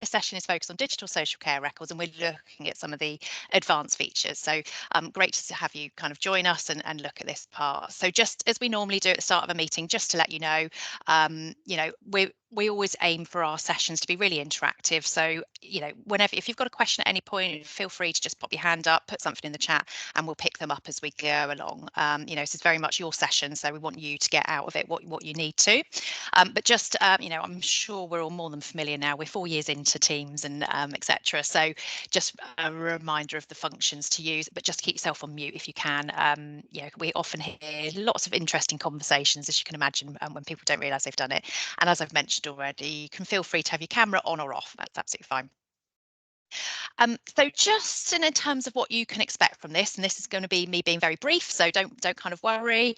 session is focused on digital social care records, and we're looking at some of the advanced features. So great to have you kind of join us and look at this part. So just as we normally do at the start of a meeting, just to let you know, we always aim for our sessions to be really interactive. So, whenever, if you've got a question at any point, feel free to just pop your hand up, put something in the chat, and we'll pick them up as we go along. This is very much your session, so we want you to get out of it what you need to. But just, I'm sure we're all more than familiar now. We're 4 years into Teams and etc. So just a reminder of the functions to use, but just keep yourself on mute if you can. We often hear lots of interesting conversations, as you can imagine, when people don't realise they've done it. And as I've mentioned already, you can feel free to have your camera on or off. That's absolutely fine. So just in terms of what you can expect from this, and this is going to be me being very brief, so don't kind of worry.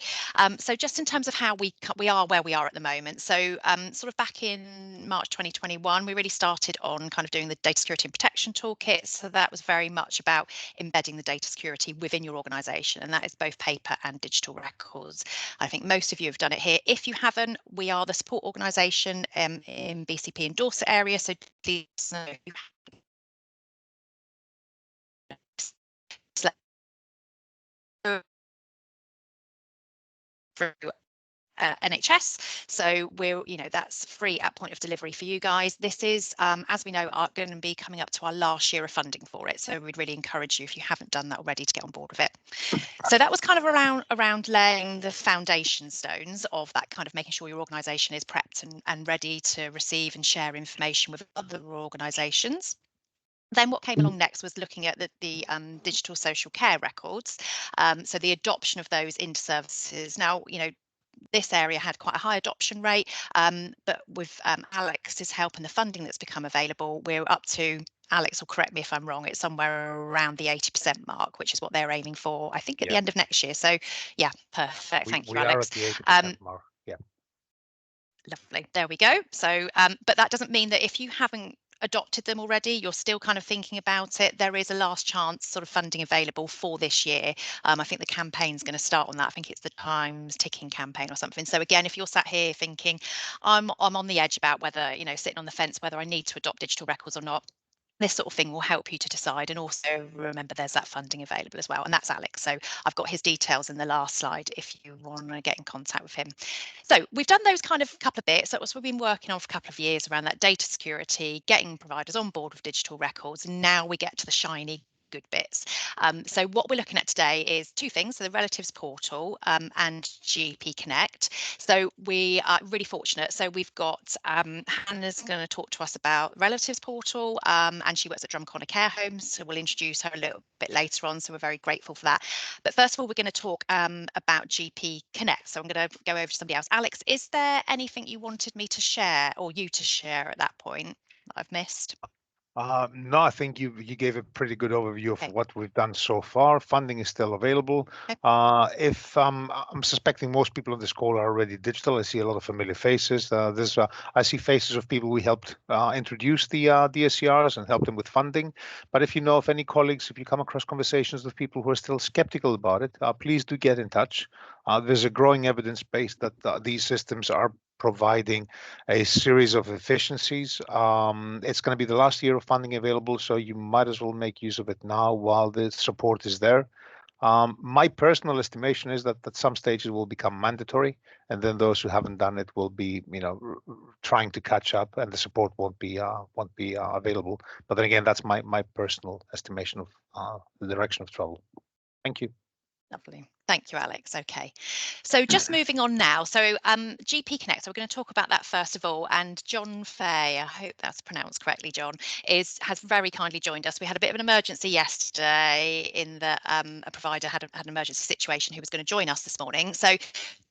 So just in terms of how we are where we are at the moment. So sort of back in March 2021, we really started on kind of doing the data security and protection toolkit. So that was very much about embedding the data security within your organisation, and that is both paper and digital records. I think most of you have done it here. If you haven't, we are the support organisation in BCP and Dorset area. So please know if you through NHS, so that's free at point of delivery for you guys. This is, as we know, are going to be coming up to our last year of funding for it, so we'd really encourage you, if you haven't done that already, to get on board with it. So that was kind of around laying the foundation stones of that, kind of making sure your organisation is prepped and ready to receive and share information with other organisations. Then what came along next was looking at the digital social care records, so the adoption of those into services. Now, this area had quite a high adoption rate, but with Alex's help and the funding that's become available, we're up to, Alex will correct me if I'm wrong, it's somewhere around the 80% mark, which is what they're aiming for, I think, at the end of next year. So yeah, perfect. Thank you, Alex. We are at the 80% mark. Yeah. Lovely. There we go. So, but that doesn't mean that if you haven't adopted them already, you're still kind of thinking about it, there is a last chance sort of funding available for this year. I think the campaign's going to start on that. I think it's the Times ticking campaign or something. So again, if you're sat here thinking I'm on the edge about whether, sitting on the fence, whether I need to adopt digital records or not, this sort of thing will help you to decide. And also remember, there's that funding available as well. And that's Alex. So I've got his details in the last slide if you want to get in contact with him. So we've done those kind of couple of bits. That's what we've been working on for a couple of years around that data security, getting providers on board with digital records. And now we get to the shiny good bits. So what we're looking at today is two things: so the relatives portal and GP Connect. So we are really fortunate. So we've got Hannah's going to talk to us about relatives portal, and she works at Drumconnor Care Homes, so we'll introduce her a little bit later on, so we're very grateful for that. But first of all, we're going to talk about GP Connect. So I'm going to go over to somebody else. Alex, is there anything you wanted me to share or you to share at that point that I've missed? No, I think you gave a pretty good overview of what we've done so far. Funding is still available. If I'm suspecting most people on this call are already digital. I see a lot of familiar faces. I see faces of people we helped introduce the DSCRs and help them with funding. But if you know of any colleagues, if you come across conversations with people who are still skeptical about it, please do get in touch. There's a growing evidence base that these systems are providing a series of efficiencies. It's going to be the last year of funding available, so you might as well make use of it now while the support is there. My personal estimation is that at some stages will become mandatory, and then those who haven't done it will be, trying to catch up, and the support won't be available. But then again, that's my personal estimation of the direction of travel. Thank you. Lovely. Thank you, Alex. Okay, so just moving on now. So GP Connect, so we're going to talk about that first of all. And John Fay, I hope that's pronounced correctly, John, has very kindly joined us. We had a bit of an emergency yesterday in that a provider had an emergency situation who was going to join us this morning. So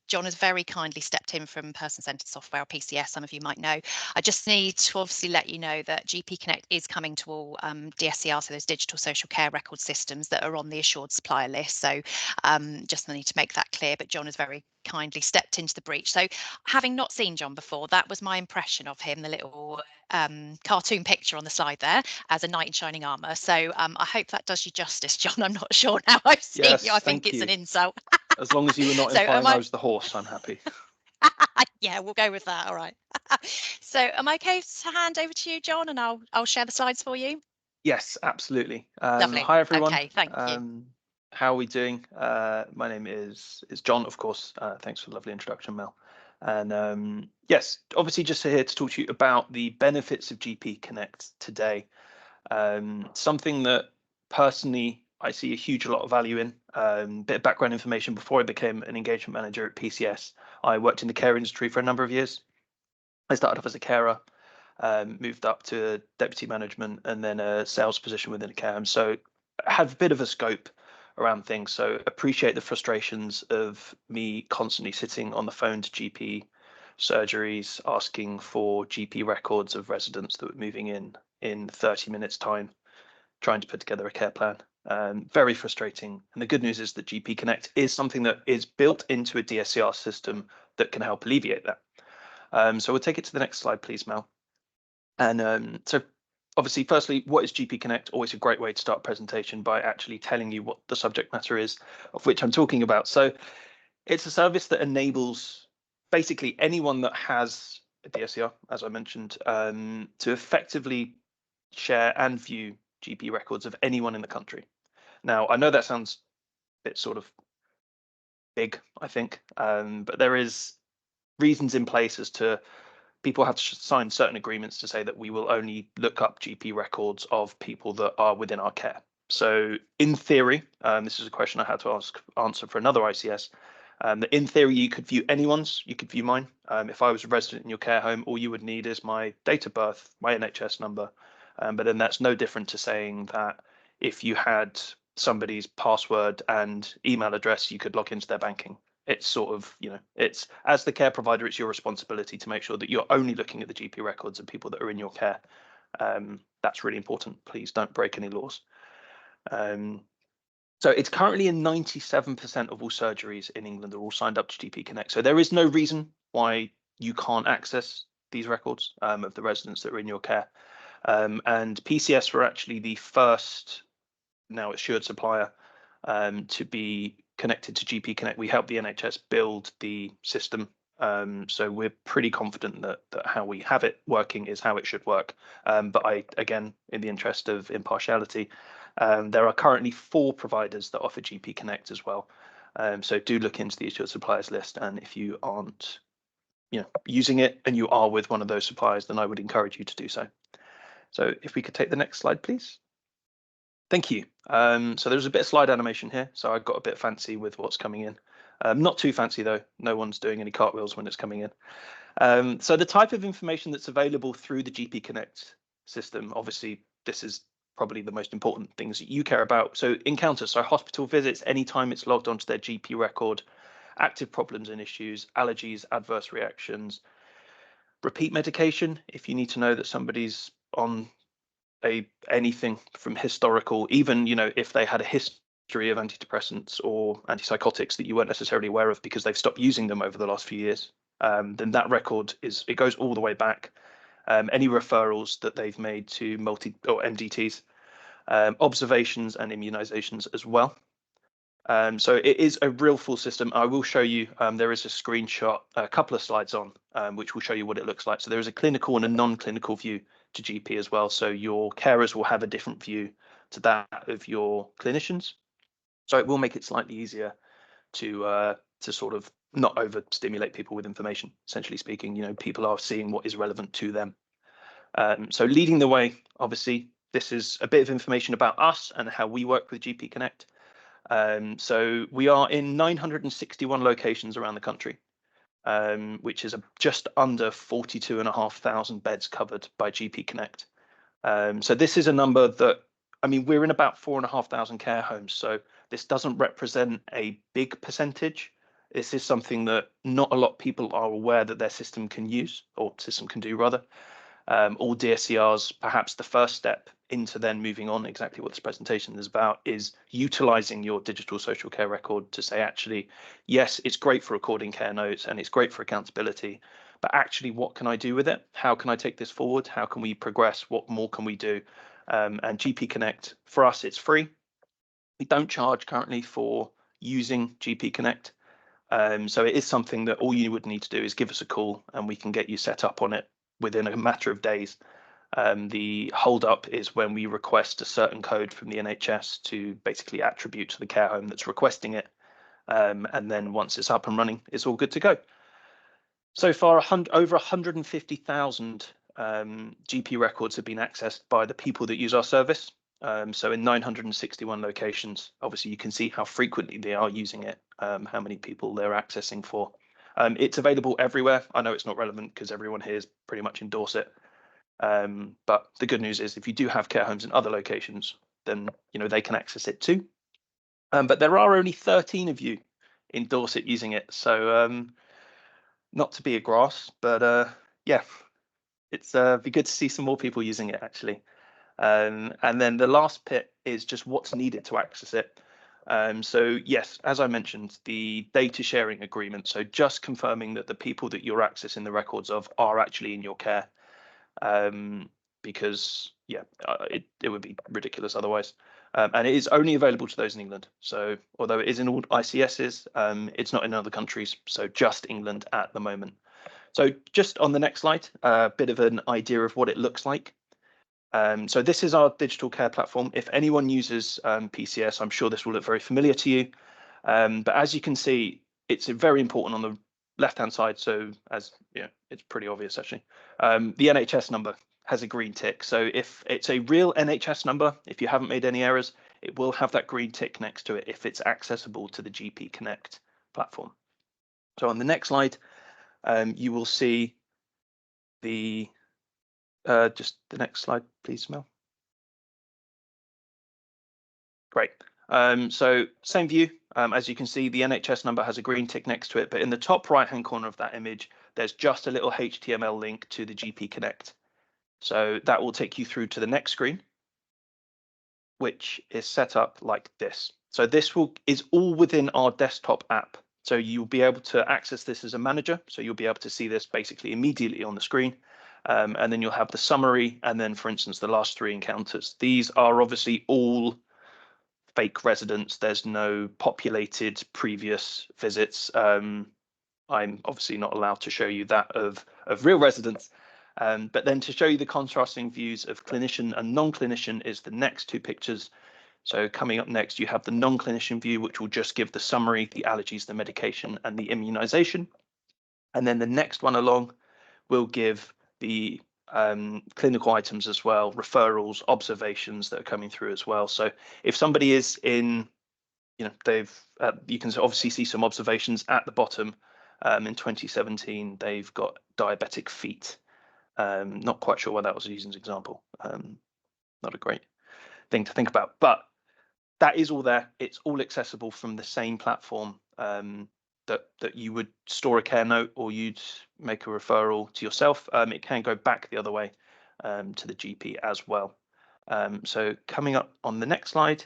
John has very kindly stepped in from Person-Centred Software, or PCS, some of you might know. I just need to obviously let you know that GP Connect is coming to all DSCR, so those digital social care record systems that are on the assured supplier list. So just need to make that clear, but John has very kindly stepped into the breach. So having not seen John before, that was my impression of him, the little cartoon picture on the slide there, as a knight in shining armour. So I hope that does you justice, John. I'm not sure now I've seen you. I think it's an insult. As long as you were not implying I was the horse, I'm happy. Yeah, we'll go with that. All right. So am I okay to hand over to you, John, and I'll share the slides for you? Yes, absolutely. Lovely. Hi, everyone. Okay, thank you. How are we doing? My name is John, of course. Thanks for the lovely introduction, Mel. And yes, obviously just here to talk to you about the benefits of GP Connect today. Something that personally I see a huge lot of value in. Bit of background information: before I became an engagement manager at PCS, I worked in the care industry for a number of years. I started off as a carer, moved up to deputy management, and then a sales position within a care home. So I have a bit of a scope around things. So appreciate the frustrations of me constantly sitting on the phone to GP surgeries, asking for GP records of residents that were moving in 30 minutes time, trying to put together a care plan. Very frustrating. And the good news is that GP Connect is something that is built into a DSCR system that can help alleviate that. So we'll take it to the next slide, please, Mel. And so obviously, firstly, what is GP Connect? Always a great way to start a presentation by actually telling you what the subject matter is of which I'm talking about. So it's a service that enables basically anyone that has a DSCR, as I mentioned, to effectively share and view GP records of anyone in the country. Now, I know that sounds a bit sort of big, I think, but there is reasons in place as to people have to sign certain agreements to say that we will only look up GP records of people that are within our care. So in theory, this is a question I had to answer for another ICS, that in theory you could view anyone's, you could view mine. If I was a resident in your care home, all you would need is my date of birth, my NHS number, but then that's no different to saying that if you had somebody's password and email address, you could log into their banking. It's sort of, it's, as the care provider, it's your responsibility to make sure that you're only looking at the GP records of people that are in your care. That's really important. Please don't break any laws. So it's currently in 97% of all surgeries in England are all signed up to GP Connect. So there is no reason why you can't access these records of the residents that are in your care. And PCS were actually the first, now assured supplier, to be connected to GP Connect. We helped the NHS build the system, so we're pretty confident that how we have it working is how it should work. But again, in the interest of impartiality, there are currently 4 providers that offer GP Connect as well. So do look into the assured suppliers list, and if you aren't, using it and you are with one of those suppliers, then I would encourage you to do so. So if we could take the next slide, please. Thank you. So there's a bit of slide animation here, so I got a bit fancy with what's coming in. Not too fancy though, no one's doing any cartwheels when it's coming in. So the type of information that's available through the GP Connect system, obviously this is probably the most important things that you care about. So encounters, so hospital visits, anytime it's logged onto their GP record, active problems and issues, allergies, adverse reactions, repeat medication, if you need to know that somebody's on anything from historical, even if they had a history of antidepressants or antipsychotics that you weren't necessarily aware of because they've stopped using them over the last few years, then that record it goes all the way back. Any referrals that they've made to multi or MDTs, observations and immunizations as well. So it is a real full system. I will show you, there is a screenshot, a couple of slides on, which will show you what it looks like. So there is a clinical and a non-clinical view to GP as well. So your carers will have a different view to that of your clinicians. So it will make it slightly easier to sort of not overstimulate people with information. Essentially speaking, people are seeing what is relevant to them. So leading the way, obviously, this is a bit of information about us and how we work with GP Connect. So we are in 961 locations around the country, which is just under 42,500 beds covered by GP Connect. So this is a number that, we're in about 4,500 care homes. So this doesn't represent a big percentage. This is something that not a lot of people are aware that their system can use, or system can do rather. All DSCRs, perhaps the first step into then moving on, exactly what this presentation is about, is utilizing your digital social care record to say, actually, yes, it's great for recording care notes and it's great for accountability, but actually, what can I do with it? How can I take this forward? How can we progress? What more can we do? And GP Connect, for us, it's free. We don't charge currently for using GP Connect. So it is something that all you would need to do is give us a call and we can get you set up on it within a matter of days. The hold up is when we request a certain code from the NHS to basically attribute to the care home that's requesting it. And then once it's up and running, it's all good to go. So far, over 150,000 GP records have been accessed by the people that use our service. So in 961 locations, obviously you can see how frequently they are using it, how many people they're accessing for. It's available everywhere. I know it's not relevant because everyone here is pretty much in Dorset. But the good news is if you do have care homes in other locations, then they can access it too. But there are only 13 of you in Dorset using it. So not to be a grass, but yeah, it's be good to see some more people using it actually. And then the last bit is just what's needed to access it. So yes, as I mentioned, the data sharing agreement. So just confirming that the people that you're accessing the records of are actually in your care, because yeah, it would be ridiculous otherwise. And it is only available to those in England. So although it is in all ICSs, it's not in other countries. So just England at the moment. So just on the next slide, a bit of an idea of what it looks like. So this is our digital care platform. If anyone uses PCS, I'm sure this will look very familiar to you. But as you can see, it's very important on the left-hand side. So as it's pretty obvious actually. The NHS number has a green tick. So if it's a real NHS number, if you haven't made any errors, it will have that green tick next to it if it's accessible to the GP Connect platform. So on the next slide, you will see the just the next slide, please, Mel. Great. So same view. As you can see, the NHS number has a green tick next to it, but in the top right-hand corner of that image, there's just a little HTML link to the GP Connect. So that will take you through to the next screen, which is set up like this. So this is all within our desktop app. So you'll be able to access this as a manager. So you'll be able to see this basically immediately on the screen. And then you'll have the summary. And then, for instance, the last 3 encounters. These are obviously all fake residents. There's no populated previous visits. I'm obviously not allowed to show you that of real residents. But then to show you the contrasting views of clinician and non-clinician is the next 2 pictures. So coming up next, you have the non-clinician view, which will just give the summary, the allergies, the medication, and the immunization. And then the next one along will give the clinical items as well, referrals, observations that are coming through as well. So if somebody is in, you can obviously see some observations at the bottom. In 2017, they've got diabetic feet. Not quite sure why that was used as an example. Not a great thing to think about, but that is all there. It's all accessible from the same platform that you would store a care note or you'd make a referral to yourself. It can go back the other way to the GP as well. So coming up on the next slide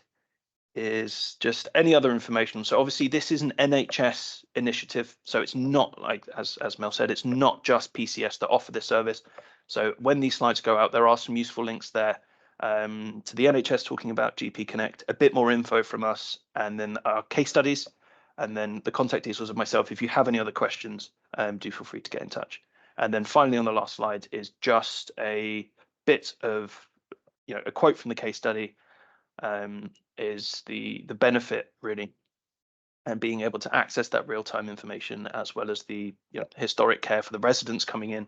is just any other information. So obviously this is an NHS initiative. So it's not like, as Mel said, it's not just PCS that offer this service. So when these slides go out, there are some useful links there to the NHS talking about GP Connect, a bit more info from us, and then our case studies, and then the contact details of myself. If you have any other questions, do feel free to get in touch. And then finally on the last slide is just a bit of, a quote from the case study, is the benefit really, and being able to access that real-time information as well as the historic care for the residents coming in.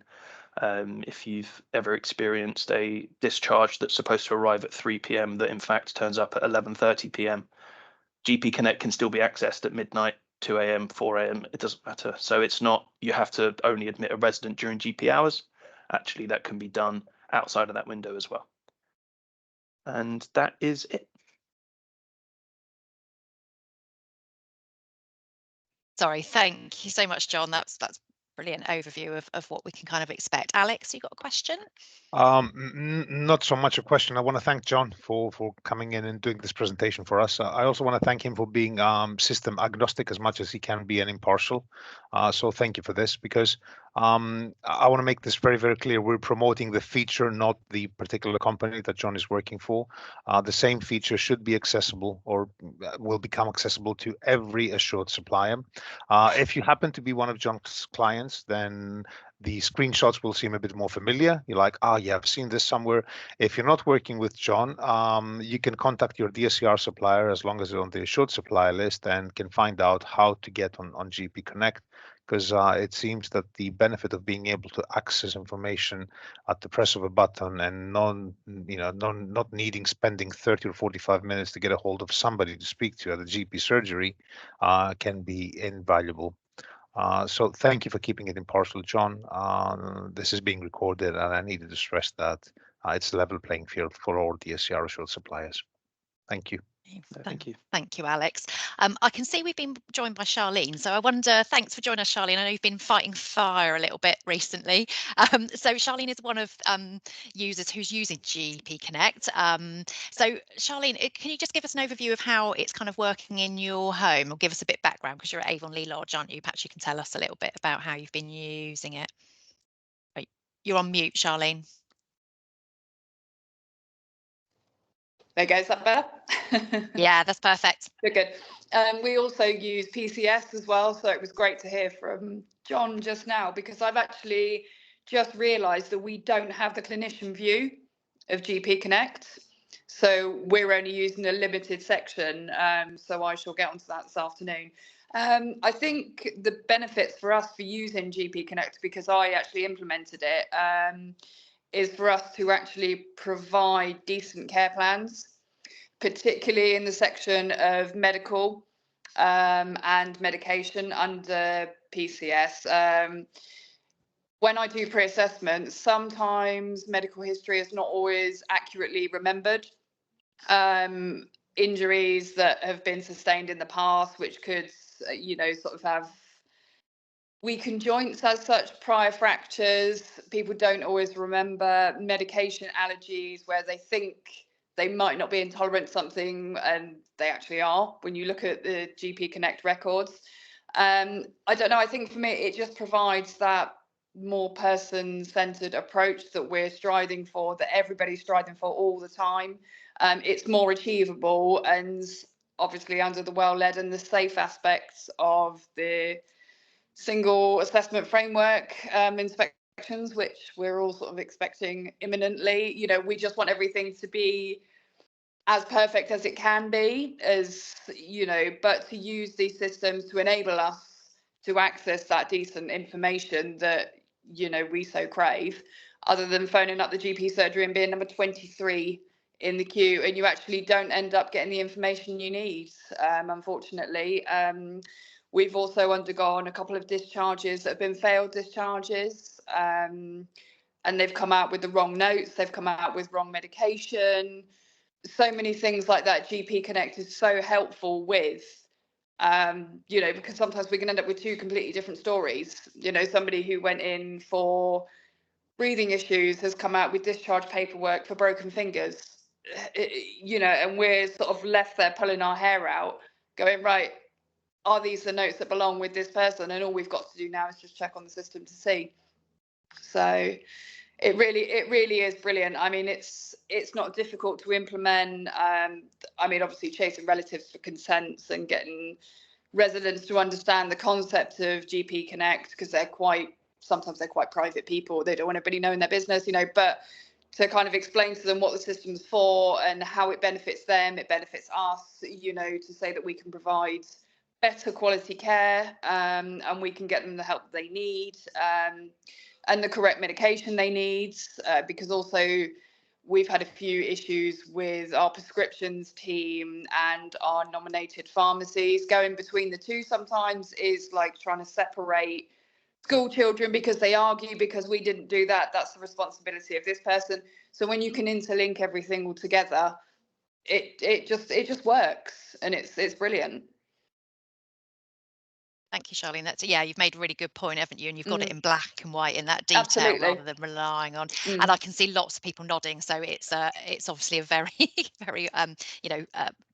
If you've ever experienced a discharge that's supposed to arrive at 3 p.m. that in fact turns up at 11:30 p.m. GP Connect can still be accessed at midnight, 2 a.m., 4 a.m. It doesn't matter. So it's not you have to only admit a resident during GP hours. Actually, that can be done outside of that window as well. And that is it. Sorry, thank you so much, John. That's brilliant overview of what we can kind of expect. Alex, you got a question? Not so much a question. I want to thank John for coming in and doing this presentation for us. I also want to thank him for being system agnostic as much as he can be and impartial. So thank you for this, because I want to make this very, very clear. We're promoting the feature, not the particular company that John is working for. The same feature should be accessible, or will become accessible to every assured supplier. If you happen to be one of John's clients, then the screenshots will seem a bit more familiar. You're like, oh yeah, I've seen this somewhere. If you're not working with John, you can contact your DSCR supplier as long as you're on the assured supplier list, and can find out how to get on GP Connect, because it seems that the benefit of being able to access information at the press of a button and not needing spending 30 or 45 minutes to get a hold of somebody to speak to at a GP surgery can be invaluable. So thank you for keeping it impartial, John. This is being recorded, and I needed to stress that it's a level playing field for all DSCR assured suppliers. Thank you. Thank you. Thank you, Alex. I can see we've been joined by Charlene. So I wonder, thanks for joining us, Charlene. I know you've been fighting fire a little bit recently. So Charlene is one of users who's using GP Connect. So Charlene, can you just give us an overview of how it's kind of working in your home, or give us a bit of background, because you're at Avonlea Lodge, aren't you? Perhaps you can tell us a little bit about how you've been using it. Right. You're on mute, Charlene. There you go, is that better? Yeah, that's perfect. Good. We also use PCS as well, so it was great to hear from John just now, because I've actually just realised that we don't have the clinician view of GP Connect, so we're only using a limited section, so I shall get onto that this afternoon. I think the benefits for us for using GP Connect, because I actually implemented it, is for us to actually provide decent care plans, particularly in the section of medical and medication under PCS. When I do pre-assessment, sometimes medical history is not always accurately remembered. Injuries that have been sustained in the past, which could, sort of have weakened joints as such, prior fractures. People don't always remember medication allergies, where they think they might not be intolerant to something and they actually are when you look at the GP Connect records. I don't know, I think for me it just provides that more person-centered approach that we're striving for, that everybody's striving for all the time. It's more achievable, and obviously under the well-led and the safe aspects of the single assessment framework inspections, which we're all sort of expecting imminently. We just want everything to be as perfect as it can be, but to use these systems to enable us to access that decent information that we so crave, other than phoning up the GP surgery and being number 23 in the queue, and you actually don't end up getting the information you need, unfortunately. We've also undergone a couple of discharges that have been failed discharges, and they've come out with the wrong notes, they've come out with wrong medication, so many things like that. GP Connect is so helpful with, because sometimes we can end up with two completely different stories. Somebody who went in for breathing issues has come out with discharge paperwork for broken fingers, and we're sort of left there pulling our hair out, going, right, are these the notes that belong with this person? And all we've got to do now is just check on the system to see. So it really is brilliant. I mean, it's not difficult to implement. Obviously chasing relatives for consents and getting residents to understand the concept of GP Connect, because sometimes they're quite private people. They don't want anybody knowing their business, but to kind of explain to them what the system's for and how it benefits them, it benefits us, to say that we can provide better quality care, and we can get them the help they need, and the correct medication they need, because also we've had a few issues with our prescriptions team and our nominated pharmacies. Going between the two sometimes is like trying to separate school children, because they argue because we didn't do that, that's the responsibility of this person. So when you can interlink everything all together, it just works, and it's brilliant. Thank you, Charlene. You've made a really good point, haven't you? And you've got it in black and white in that detail. Absolutely. Rather than relying on. And I can see lots of people nodding. So it's obviously a very, very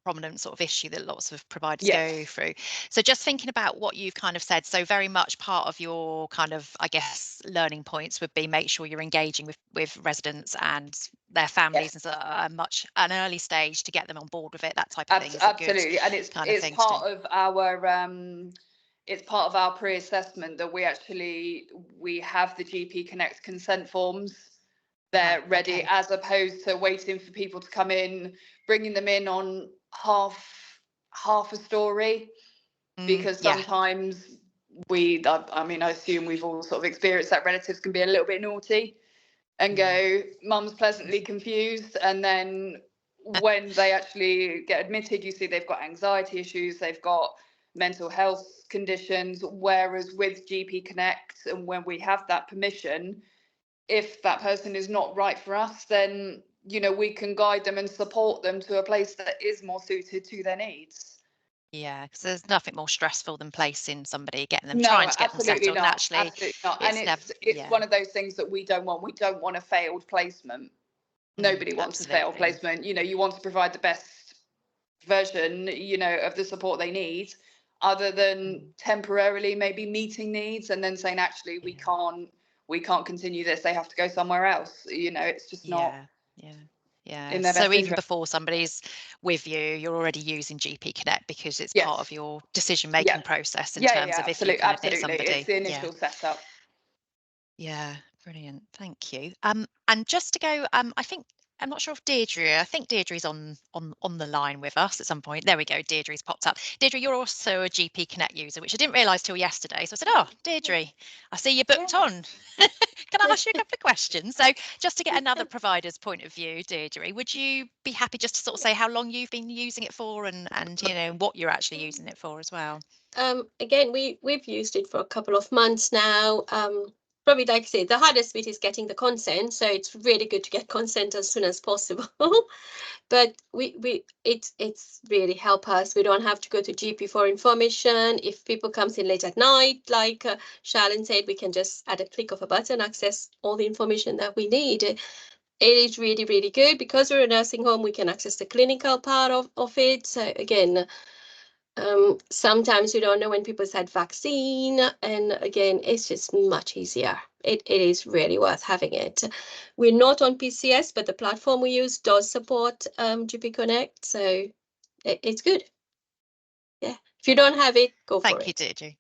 prominent sort of issue that lots of providers Yes. go through. So just thinking about what you've kind of said, so very much part of your kind of, I guess, learning points would be make sure you're engaging with residents and their families and so much an early stage to get them on board with it, that type of thing. Is Absolutely, and it's kind of thing part of our it's part of our pre-assessment that we have the GP Connect consent forms. They're ready, as opposed to waiting for people to come in, bringing them in on half a story, because sometimes I mean, I assume we've all sort of experienced that relatives can be a little bit naughty and go, mum's pleasantly confused, and then when they actually get admitted, you see they've got anxiety issues, they've got mental health conditions, whereas with GP Connect, and when we have that permission, if that person is not right for us, then, you know, we can guide them and support them to a place that is more suited to their needs. Yeah, because there's nothing more stressful than placing somebody, getting them, trying to get them settled. Not, actually, absolutely not. And it's one of those things that we don't want. We don't want a failed placement. Nobody wants a failed placement. You know, you want to provide the best version, you know, of the support they need, other than temporarily maybe meeting needs and then saying, actually, we can't continue this, they have to go somewhere else. You know, it's just not in their best so even interest. before somebody's with you, you're already using GP Connect because it's part of your decision making process in terms of if you can admit somebody. It's the initial setup. Yeah, brilliant, thank you. And just to go, I think, I'm not sure if I think Deirdre's on the line with us at some point. There we go, Deirdre's popped up. Deirdre, you're also a GP Connect user, which I didn't realise till yesterday. So I said, oh, Deirdre, I see you booked on. Can I ask you a couple of questions? So just to get another provider's point of view, Deirdre, would you be happy just to sort of say how long you've been using it for and you know, what you're actually using it for as well? Again, we've used it for a couple of months now. Probably, like I say, the hardest bit is getting the consent, so it's really good to get consent as soon as possible. But it's really help us. We don't have to go to GP for information. If people comes in late at night, like Charlene said, we can just at a click of a button access all the information that we need. It is really, really good because we're a nursing home. We can access the clinical part of it. So again, sometimes you don't know when people's had vaccine, and again, it's just much easier. It is really worth having it. We're not on PCS, but the platform we use does support GP Connect, so it's good. Yeah, if you don't have it, go for it. Thank you, Deirdre.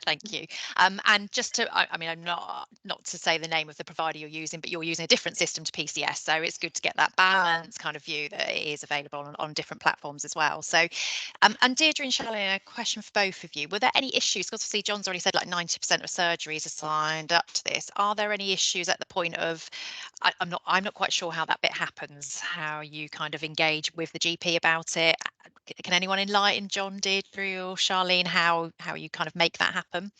Thank you. And just to, I mean, I'm not to say the name of the provider you're using, but you're using a different system to PCS, so it's good to get that balanced kind of view that it is available on different platforms as well. So, and Deirdre and Charlene, a question for both of you: were there any issues? Because obviously John's already said like 90% of surgeries are signed up to this. Are there any issues at the point of? I'm not quite sure how that bit happens. How you kind of engage with the GP about it. Can anyone enlighten John, Deirdre, or Charlene how you kind of make that happen?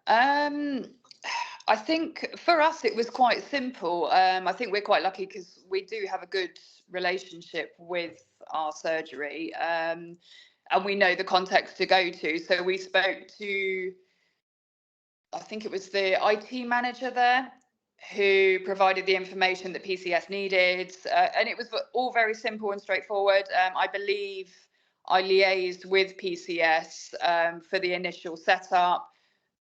I think for us it was quite simple. I think we're quite lucky because we do have a good relationship with our surgery, and we know the context to go to. So we spoke to, I think it was the IT manager there, who provided the information that PCS needed, and it was all very simple and straightforward. I believe I liaised with PCS for the initial setup.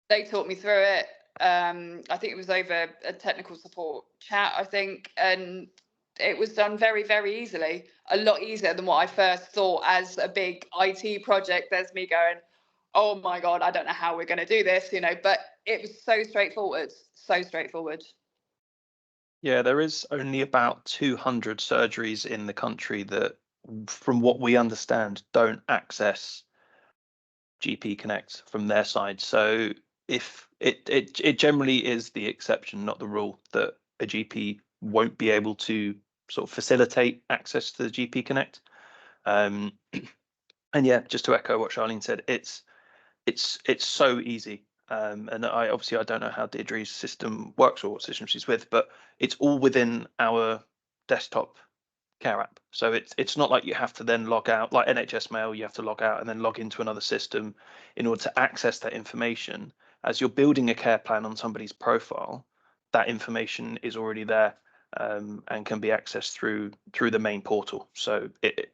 They talked me through it. I think it was over a technical support chat, I think, and it was done very, very easily. A lot easier than what I first thought as a big IT project. There's me going, oh my God, I don't know how we're going to do this, you know, but it was so straightforward, so straightforward. Yeah, there is only about 200 surgeries in the country that, from what we understand, don't access GP Connect from their side. So if it generally is the exception, not the rule, that a GP won't be able to sort of facilitate access to the GP Connect. And yeah, just to echo what Charlene said, it's so easy. And I don't know how Deirdre's system works or what system she's with, but it's all within our desktop care app. So it's not like you have to then log out, like NHS Mail, you have to log out and then log into another system in order to access that information. As you're building a care plan on somebody's profile, that information is already there. and can be accessed through the main portal. So it's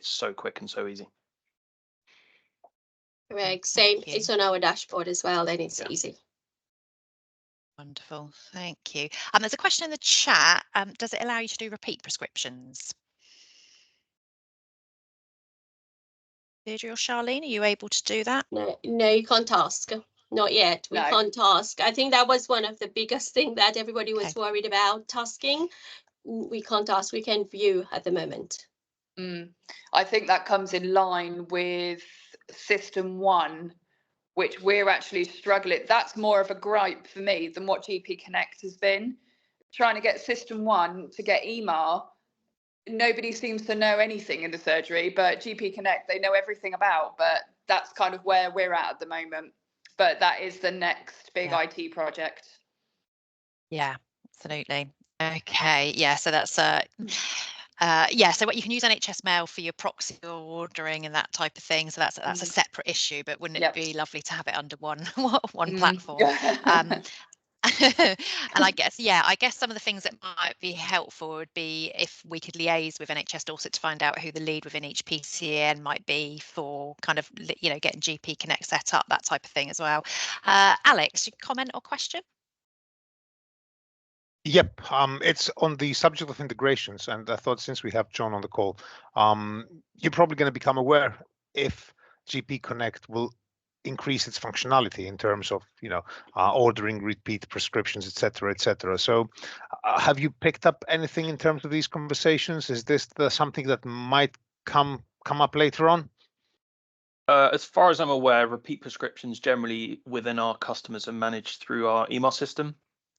so quick and so easy. Correct. Same. It's on our dashboard as well, and it's easy. Wonderful, thank you. There's a question in the chat. Does it allow you to do repeat prescriptions? Deirdre or Charlene, are you able to do that? No, you can't task. Not yet. We can't task. I think that was one of the biggest thing that everybody was worried about, tasking. We can't task. We can view at the moment. I think that comes in line with System 1, which we're actually struggling. That's more of a gripe for me than what GP Connect has been. Trying to get System 1 to get EMR, nobody seems to know anything in the surgery, but GP Connect, they know everything about, but that's kind of where we're at the moment. But that is the next big IT project. Yeah, absolutely. Okay, yeah, so that's so what you can use NHS Mail for your proxy ordering and that type of thing. So that's a separate issue, but wouldn't it be lovely to have it under one platform? And I guess some of the things that might be helpful would be if we could liaise with NHS Dorset to find out who the lead within each PCN might be for kind of, getting GP Connect set up, that type of thing as well. Alex, comment or question? Yep, it's on the subject of integrations, and I thought since we have John on the call, you're probably going to become aware if GP Connect will increase its functionality in terms of ordering repeat prescriptions, etc., etc. So have you picked up anything in terms of these conversations? Is this something that might come up later on? As far as I'm aware, repeat prescriptions generally within our customers are managed through our EMR system,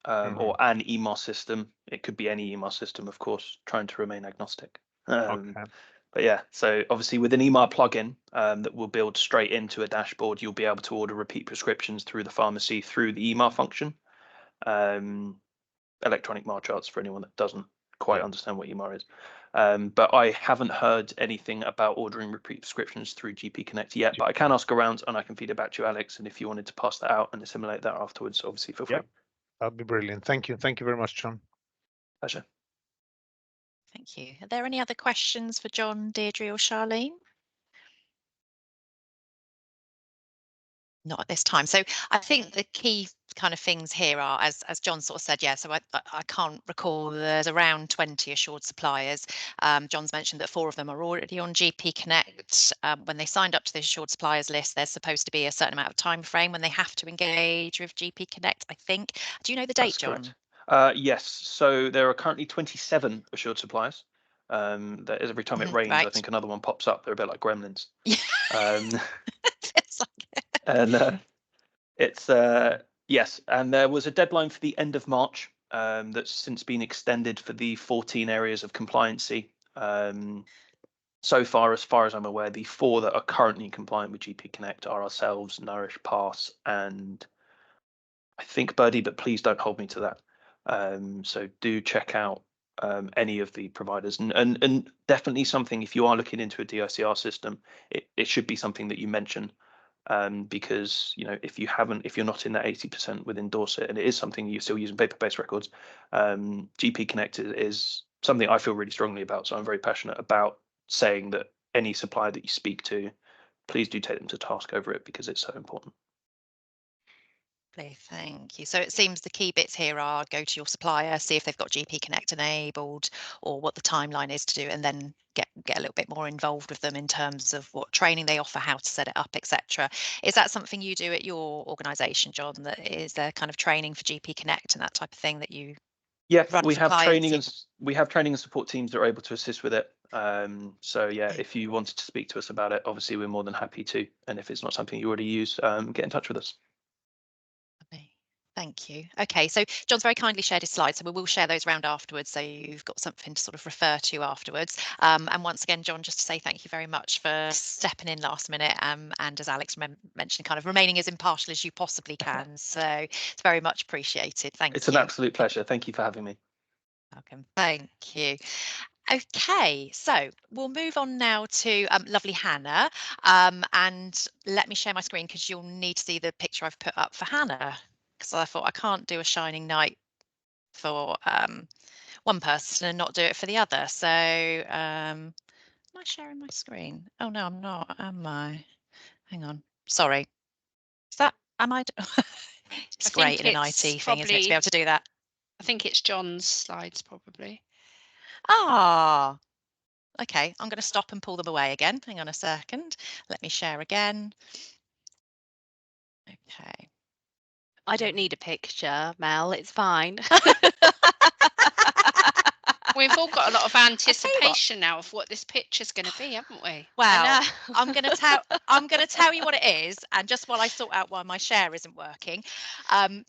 or an EMR system. It could be any EMR system, of course, trying to remain agnostic. But yeah, so obviously with an EMR plugin that will build straight into a dashboard, you'll be able to order repeat prescriptions through the pharmacy through the EMR function. Electronic MAR charts for anyone that doesn't quite understand what EMR is. But I haven't heard anything about ordering repeat prescriptions through GP Connect yet, but I can ask around and I can feed it back to you, Alex. And if you wanted to pass that out and assimilate that afterwards, obviously feel free. That'd be brilliant. Thank you. Thank you very much, John. Pleasure. Thank you. Are there any other questions for John, Deirdre or Charlene? Not at this time. So I think the key kind of things here are, as John sort of said, so I can't recall, there's around 20 assured suppliers. John's mentioned that 4 of them are already on GP Connect. When they signed up to the assured suppliers list, there's supposed to be a certain amount of time frame when they have to engage with GP Connect, I think. Do you know the date, John? Yes, so there are currently 27 assured suppliers. That is, every time it rains, I think another one pops up. They're a bit like gremlins. And it's yes, and there was a deadline for the end of March that's since been extended for the 14 areas of compliancy. So far as I'm aware, the 4 that are currently compliant with GP Connect are ourselves, Nourish, Pass, and I think Birdie, but please don't hold me to that. So do check out any of the providers, and definitely something, if you are looking into a DICR system, it should be something that you mention, because if you're not in that 80% within Dorset, and it is something you're still using paper-based records, GP Connect is something I feel really strongly about. So I'm very passionate about saying that any supplier that you speak to, please do take them to task over it, because it's so important. Thank you. So it seems the key bits here are go to your supplier, see if they've got GP Connect enabled or what the timeline is to do, and then get a little bit more involved with them in terms of what training they offer, how to set it up, etc. Is that something you do at your organisation, John? That is there kind of training for GP Connect and that type of thing that you run we for have clients? we have training and support teams that are able to assist with it. So yeah, if you wanted to speak to us about it, obviously we're more than happy to. And if it's not something you already use, get in touch with us. Thank you. Okay, so John's very kindly shared his slides, so we will share those around afterwards, so you've got something to sort of refer to afterwards. And once again, John, just to say thank you very much for stepping in last minute, and as Alex mentioned, kind of remaining as impartial as you possibly can. So it's very much appreciated. Thank you. It's an absolute pleasure. Thank you for having me. Welcome. Thank you. Okay, so we'll move on now to lovely Hannah, and let me share my screen because you'll need to see the picture I've put up for Hannah, because I thought I can't do a shining knight for one person and not do it for the other. So am I sharing my screen? Oh no, I'm not, am I? Hang on, sorry. Is that, am I? It's great in an IT thing, isn't it, to be able to do that? I think it's John's slides probably. Ah, okay, I'm going to stop and pull them away again. Hang on a second. Let me share again. Okay. I don't need a picture, Mel, it's fine. We've all got a lot of anticipation now of what this picture's going to be, haven't we? Well, I'm going to tell you what it is, and just while I sort out why my share isn't working,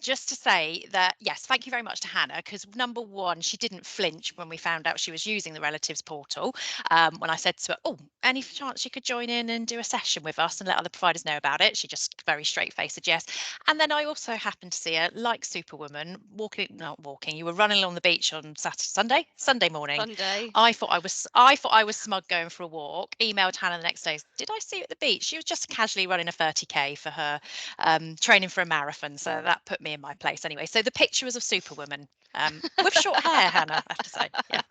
just to say that yes, thank you very much to Hannah, because number one, she didn't flinch when we found out she was using the relatives portal. When I said to her, "Oh, any chance you could join in and do a session with us and let other providers know about it?" She just very straight faced said yes. And then I also happened to see her, like Superwoman, not walking. You were running along the beach on Sunday morning. I thought I was smug going for a walk. Emailed Hannah the next day. Did I see you at the beach? She was just casually running a 30k for her training for a marathon. So that put me in my place anyway. So the picture was of Superwoman with short hair, Hannah, I have to say. Yeah.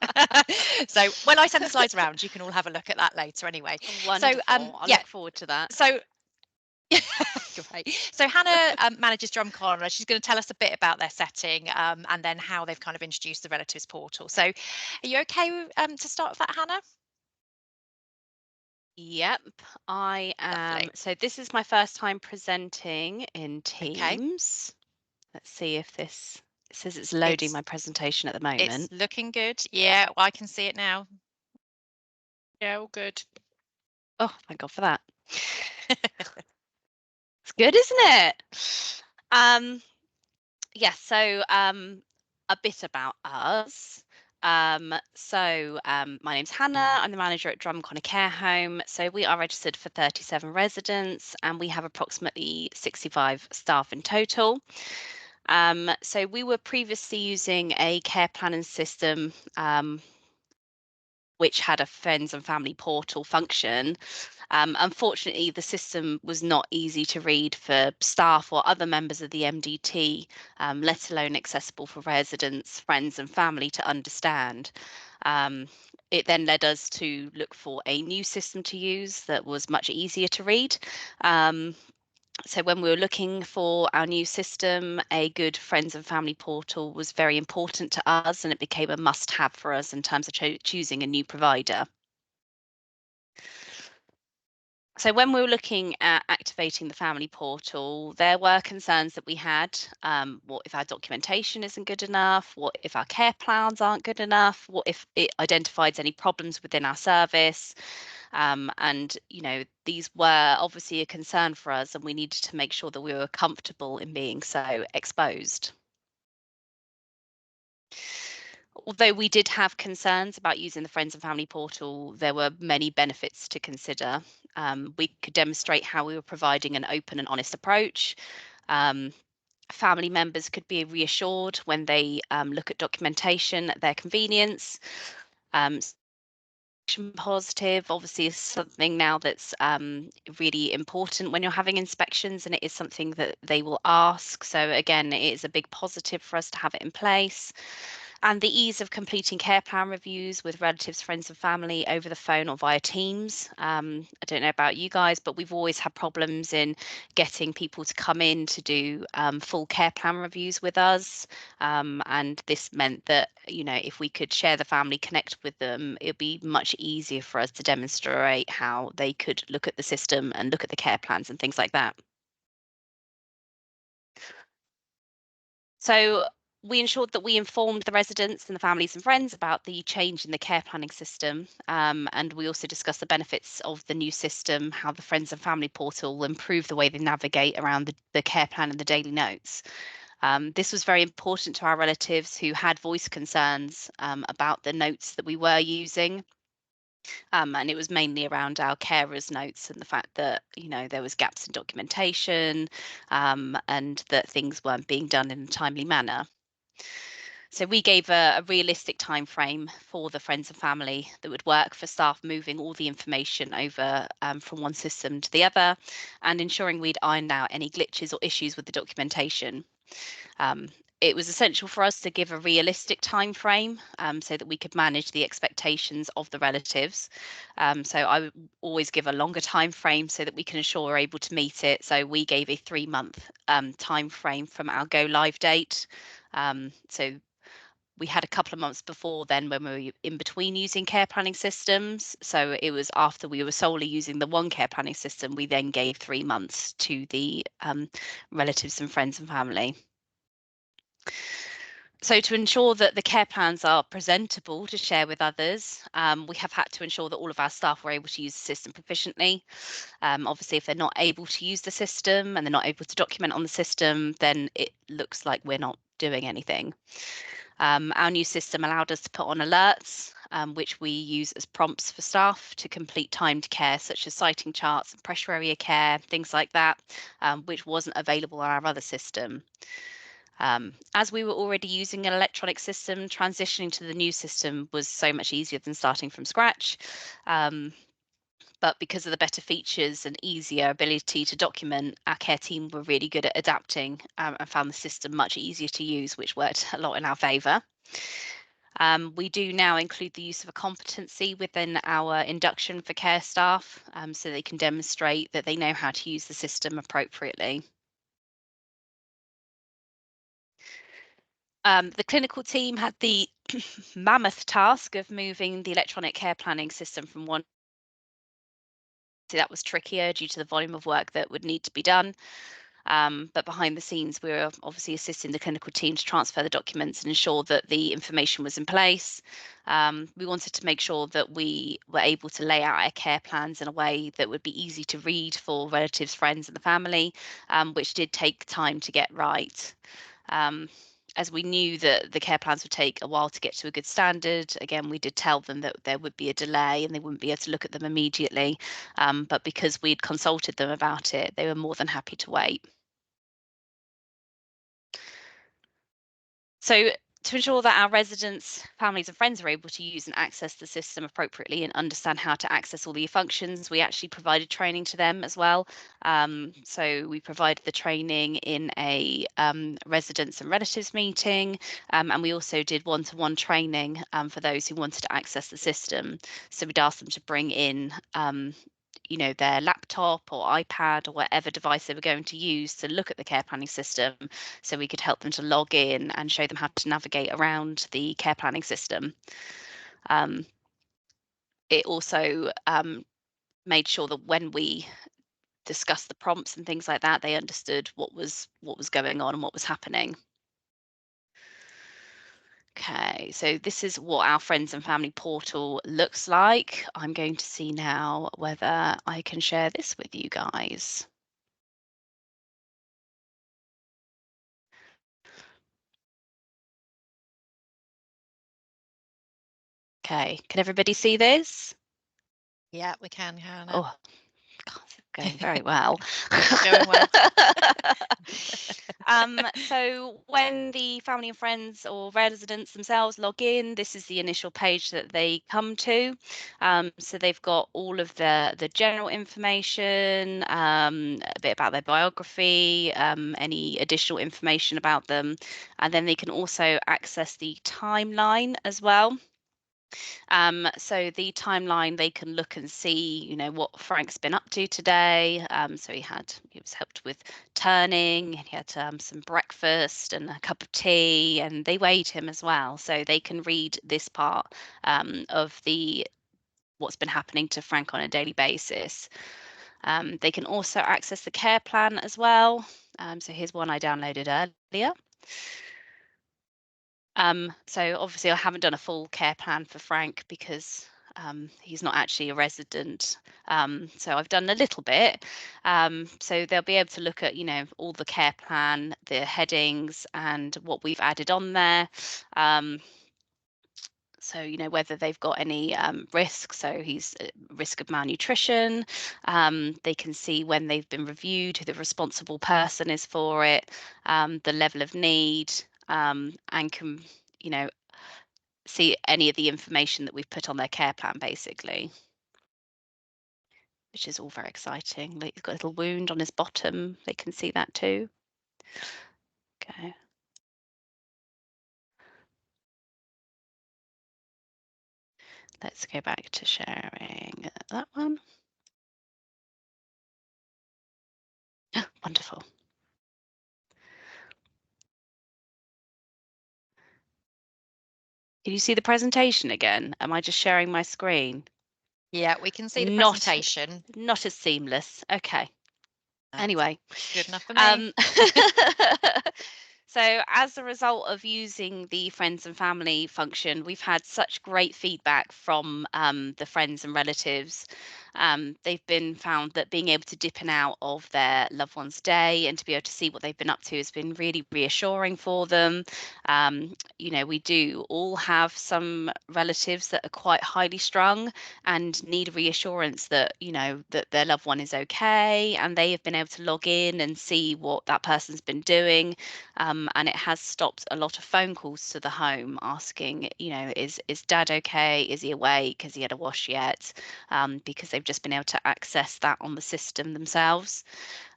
So when I send the slides around, you can all have a look at that later anyway. Wonderful. So I look forward to that. So great. So Hannah manages DrumCon. She's going to tell us a bit about their setting and then how they've kind of introduced the relatives portal. So are you okay to start with that, Hannah? Yep, I am. Lovely. So this is my first time presenting in Teams. Okay. Let's see if this, it says it's loading my presentation at the moment. It's looking good. Yeah, well, I can see it now. Yeah, all good. Oh, thank God for that. It's good, isn't it? Yes, so a bit about us. My name's Hannah. I'm the manager at DrumCon Care Home. So we are registered for 37 residents and we have approximately 65 staff in total. So we were previously using a care planning system which had a friends and family portal function. Unfortunately, the system was not easy to read for staff or other members of the MDT, let alone accessible for residents, friends and family to understand. It then led us to look for a new system to use that was much easier to read. So when we were looking for our new system, a good friends and family portal was very important to us, and it became a must-have for us in terms of choosing a new provider. So when we were looking at activating the family portal, there were concerns that we had. What if our documentation isn't good enough? What if our care plans aren't good enough? What if it identifies any problems within our service? And, you know, these were obviously a concern for us, and we needed to make sure that we were comfortable in being so exposed. Although we did have concerns about using the Friends and Family portal, there were many benefits to consider. We could demonstrate how we were providing an open and honest approach. Family members could be reassured when they look at documentation at their convenience. Positive obviously is something now that's really important when you're having inspections, and it is something that they will ask. So again, it is a big positive for us to have it in place. And the ease of completing care plan reviews with relatives, friends and family over the phone or via Teams. I don't know about you guys, but we've always had problems in getting people to come in to do full care plan reviews with us. And this meant that, you know, if we could share the family, connect with them, it'd be much easier for us to demonstrate how they could look at the system and look at the care plans and things like that. So we ensured that we informed the residents and the families and friends about the change in the care planning system. And we also discussed the benefits of the new system, how the Friends and Family portal will improve the way they navigate around the care plan and the daily notes. This was very important to our relatives who had voiced concerns about the notes that we were using. And it was mainly around our carers' notes and the fact that, you know, there was gaps in documentation and that things weren't being done in a timely manner. So we gave a realistic time frame for the friends and family that would work for staff moving all the information over from one system to the other and ensuring we'd ironed out any glitches or issues with the documentation. it was essential for us to give a realistic time frame so that we could manage the expectations of the relatives. So I would always give a longer time frame so that we can ensure we're able to meet it. So we gave a 3-month time frame from our go live date. So we had a couple of months before then when we were in between using care planning systems. So it was after we were solely using the one care planning system, we then gave 3 months to the relatives and friends and family. So to ensure that the care plans are presentable to share with others, we have had to ensure that all of our staff were able to use the system proficiently. Obviously, if they're not able to use the system and they're not able to document on the system, then it looks like we're not doing anything. Our new system allowed us to put on alerts, which we use as prompts for staff to complete timed care, such as sighting charts and pressure area care, things like that, which wasn't available on our other system. As we were already using an electronic system, transitioning to the new system was so much easier than starting from scratch. But because of the better features and easier ability to document, our care team were really good at adapting and found the system much easier to use, which worked a lot in our favour. We do now include the use of a competency within our induction for care staff, so they can demonstrate that they know how to use the system appropriately. The clinical team had the mammoth task of moving the electronic care planning system from one. So that was trickier due to the volume of work that would need to be done. But behind the scenes, we were obviously assisting the clinical team to transfer the documents and ensure that the information was in place. We wanted to make sure that we were able to lay out our care plans in a way that would be easy to read for relatives, friends, and the family, which did take time to get right. As we knew that the care plans would take a while to get to a good standard, again, we did tell them that there would be a delay and they wouldn't be able to look at them immediately. But because we'd consulted them about it, they were more than happy to wait. So to ensure that our residents, families and friends are able to use and access the system appropriately and understand how to access all the functions, we actually provided training to them as well. So we provided the training in a residents and relatives meeting, and we also did one-to-one training for those who wanted to access the system. So we'd ask them to bring in their laptop or iPad or whatever device they were going to use to look at the care planning system, so we could help them to log in and show them how to navigate around the care planning system. It also made sure that when we discussed the prompts and things like that, they understood what was going on and what was happening. Okay, so this is what our friends and family portal looks like. I'm going to see now whether I can share this with you guys. Okay, can everybody see this? Yeah, we can, Hannah. Oh, God, it's going very well. Going well. So when the family and friends or residents themselves log in, this is the initial page that they come to. So they've got all of the general information, a bit about their biography, any additional information about them, and then they can also access the timeline as well. So the timeline, they can look and see, what Frank's been up to today. So he was helped with turning, he had some breakfast and a cup of tea, and they weighed him as well. So they can read this part of what's been happening to Frank on a daily basis. They can also access the care plan as well. So here's one I downloaded earlier. So obviously I haven't done a full care plan for Frank because he's not actually a resident. So I've done a little bit. So they'll be able to look at, all the care plan, the headings and what we've added on there. So, whether they've got any risk, so he's at risk of malnutrition. They can see when they've been reviewed, who the responsible person is for it, the level of need, and can, see any of the information that we've put on their care plan, basically, which is all very exciting. He's got a little wound on his bottom. They can see that too. Okay. Let's go back to sharing that one. Oh, wonderful. Can you see the presentation again? Am I just sharing my screen? Yeah, we can see the presentation. Not as seamless. Okay. Anyway, good enough for me. So as a result of using the friends and family function, we've had such great feedback from the friends and relatives. They've been found that being able to dip in and out of their loved one's day and to be able to see what they've been up to has been really reassuring for them. You know, we do all have some relatives that are quite highly strung and need reassurance that, you know, that their loved one is okay, and they have been able to log in and see what that person's been doing. And it has stopped a lot of phone calls to the home asking, you know, is dad okay? Is he awake? Has he had a wash yet? Because they've just been able to access that on the system themselves.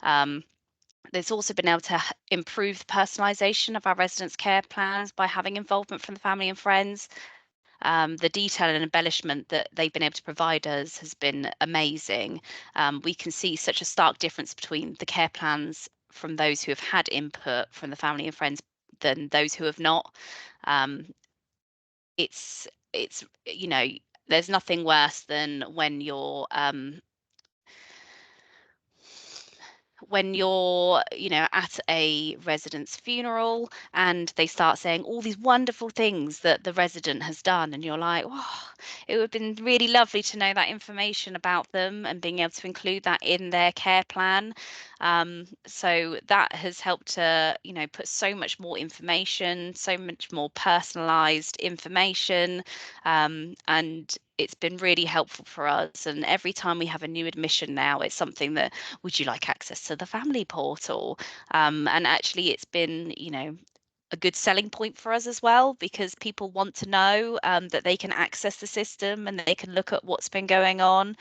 There's also been able to improve the personalisation of our residents' care plans by having involvement from the family and friends. The detail and embellishment that they've been able to provide us has been amazing. We can see such a stark difference between the care plans from those who have had input from the family and friends than those who have not. It's you know, there's nothing worse than when you're you know, at a resident's funeral and they start saying all these wonderful things that the resident has done, and you're like, oh, it would have been really lovely to know that information about them and being able to include that in their care plan. So that has helped to, you know, put so much more information, so much more personalized information, and it's been really helpful for us. And every time we have a new admission now, it's something that, would you like access to the family portal? And actually it's been, you know, a good selling point for us as well, because people want to know that they can access the system and they can look at what's been going on.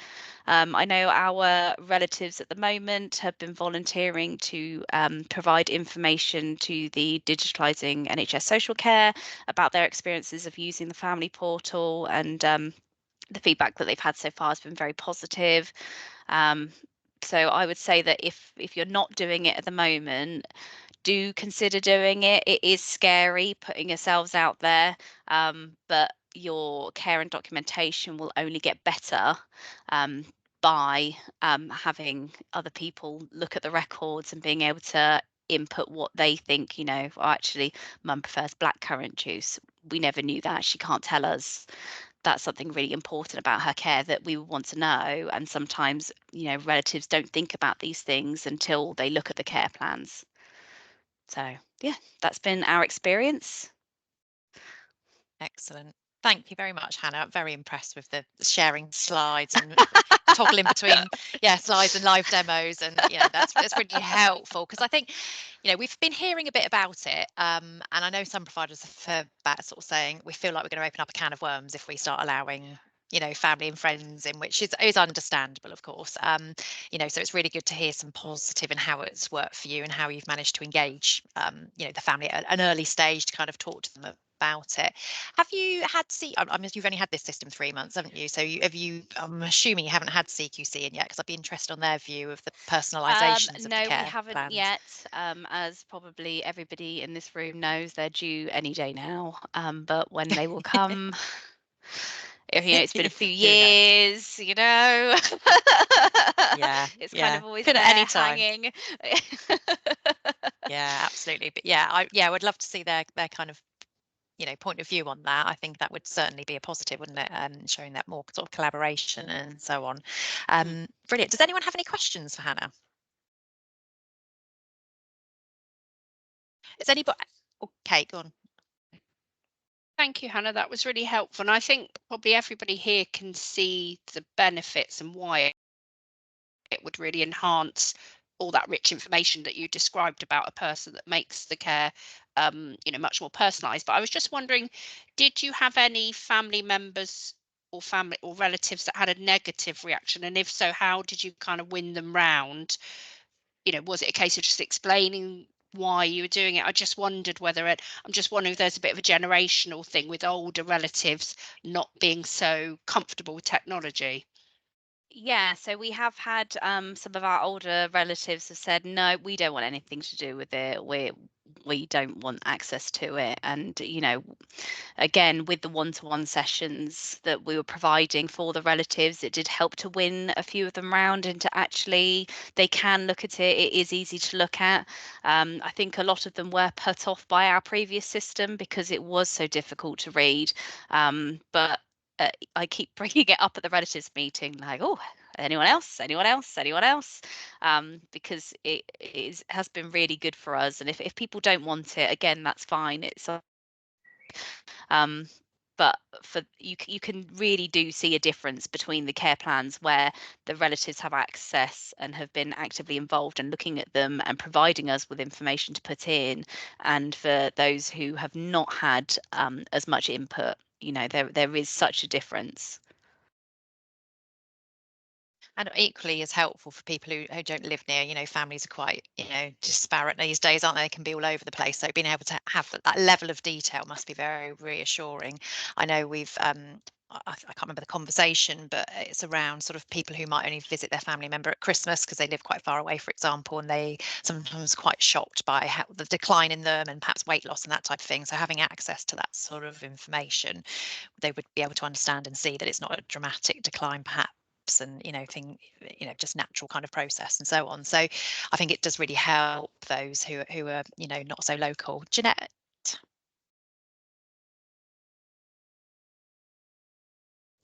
I know our relatives at the moment have been volunteering to provide information to the Digitalising NHS Social Care about their experiences of using the family portal, and the feedback that they've had so far has been very positive. So I would say that if you're not doing it at the moment, do consider doing it. It is scary putting yourselves out there, but your care and documentation will only get better by having other people look at the records and being able to input what they think. You know, well, actually, mum prefers blackcurrant juice. We never knew that. She can't tell us. That's something really important about her care that we want to know. And sometimes, you know, relatives don't think about these things until they look at the care plans. So yeah, that's been our experience. Excellent. Thank you very much, Hannah. Very impressed with the sharing slides and toggling between slides and live demos, and that's really helpful, because I think, you know, we've been hearing a bit about it, and I know some providers have that sort of saying we feel like we're going to open up a can of worms if we start allowing, you know, family and friends in, which is understandable, of course. You know, so it's really good to hear some positive and how it's worked for you and how you've managed to engage, you know, the family at an early stage to kind of talk to them about it. Have you had I mean, you've only had this system 3 months, haven't you? So I'm assuming you haven't had CQC in yet, because I'd be interested on their view of the personalizations of the care No, we haven't plans. yet. As probably everybody in this room knows, they're due any day now. But when they will come, you know, it's been a few years, you know. It's kind of always there hanging. Yeah, absolutely. But I would love to see their kind of, you know, point of view on that. I think that would certainly be a positive, wouldn't it? Showing that more sort of collaboration and so on. Brilliant. Does anyone have any questions for Hannah? Is anybody? Okay, go on. Thank you, Hannah. That was really helpful. And I think probably everybody here can see the benefits and why it would really enhance all that rich information that you described about a person that makes the care, you know, much more personalised. But I was just wondering, did you have any family members or family or relatives that had a negative reaction? And if so, how did you kind of win them round? You know, was it a case of just explaining why you were doing it. I just wondered I'm just wondering if there's a bit of a generational thing with older relatives not being so comfortable with technology. Yeah, so we have had some of our older relatives have said, no, we don't want anything to do with it. We don't want access to it. And, you know, again, with the one-to-one sessions that we were providing for the relatives, it did help to win a few of them round into actually they can look at it. It is easy to look at. I think a lot of them were put off by our previous system because it was so difficult to read. But I keep bringing it up at the relatives meeting, like, oh, anyone else, because it has been really good for us. And if people don't want it, again, that's fine. It's but for you can really do see a difference between the care plans where the relatives have access and have been actively involved and looking at them and providing us with information to put in, and for those who have not had as much input. You know, there is such a difference. And equally as helpful for people who don't live near, you know, families are quite, you know, disparate these days, aren't they? They can be all over the place. So being able to have that level of detail must be very reassuring. I know we've, I can't remember the conversation, but it's around sort of people who might only visit their family member at Christmas because they live quite far away, for example, and they sometimes quite shocked by how the decline in them and perhaps weight loss and that type of thing. So having access to that sort of information, they would be able to understand and see that it's not a dramatic decline, perhaps, and just natural kind of process and so on. So I think it does really help those who are, you know, not so local. Jeanette,